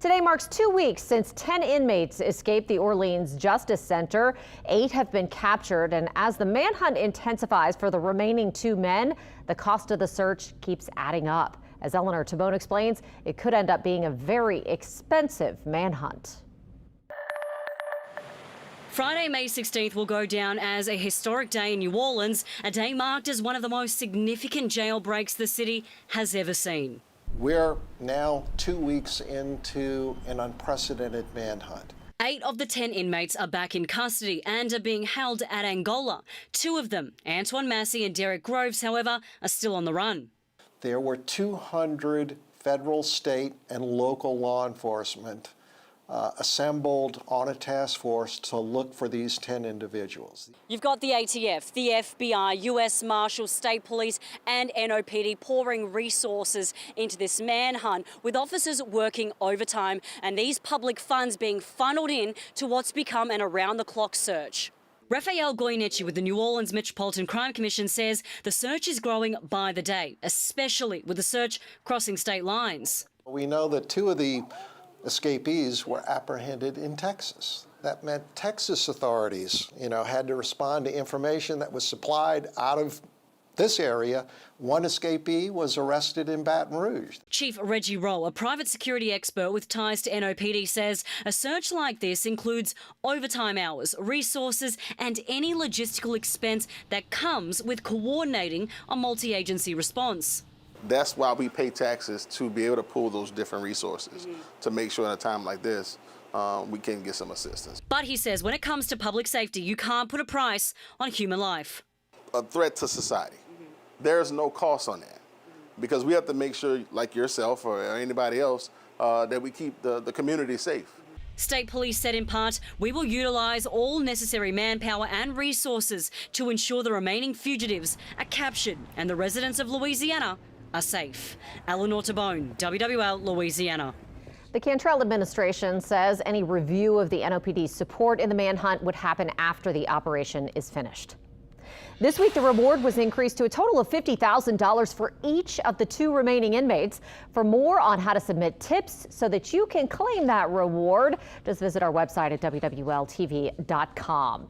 Today marks 2 weeks since 10 inmates escaped the Orleans Justice Center. 8 have been captured, and as the manhunt intensifies for the remaining 2 men, the cost of the search keeps adding up. As Eleanor Tabone explains, it could end up being a very expensive manhunt. Friday, May 16th will go down as a historic day in New Orleans, a day marked as one of the most significant jailbreaks the city has ever seen. We're now 2 weeks into an unprecedented manhunt. 8 of the 10 inmates are back in custody and are being held at Angola. 2 of them, Antoine, Massey and Derrick, however, are still on the run. There were 200 federal, state, and local law enforcement assembled on a task force to look for these 10 individuals. You've got the ATF, the FBI, US Marshals, State Police and NOPD pouring resources into this manhunt, with officers working overtime and these public funds being funneled in to what's become an around-the-clock search. Rafael Goyeneche with the New Orleans Metropolitan Crime Commission says the search is growing by the day, especially with the search crossing state lines. We know that 2 of the escapees were apprehended in Texas. That meant Texas authorities, had to respond to information that was supplied out of this area. 1 escapee was arrested in Baton Rouge. Chief Reggie Rowe, a private security expert with ties to NOPD, says a search like this includes overtime hours, resources and any logistical expense that comes with coordinating a multi-agency response. That's why we pay taxes, to be able to pull those different resources to make sure in a time like this, we can get some assistance. But he says when it comes to public safety, you can't put a price on human life. A threat to society. There's no cost on that, because we have to make sure, like yourself or anybody else, that we keep the community safe. State Police said in part, we will utilise all necessary manpower and resources to ensure the remaining fugitives are captured and the residents of Louisiana are safe. Eleanor Tabone, WWL, Louisiana. The Cantrell administration says any review of the NOPD's support in the manhunt would happen after the operation is finished. This week, the reward was increased to a total of $50,000 for each of the 2 remaining inmates. For more on how to submit tips so that you can claim that reward, just visit our website at WWLTV.com.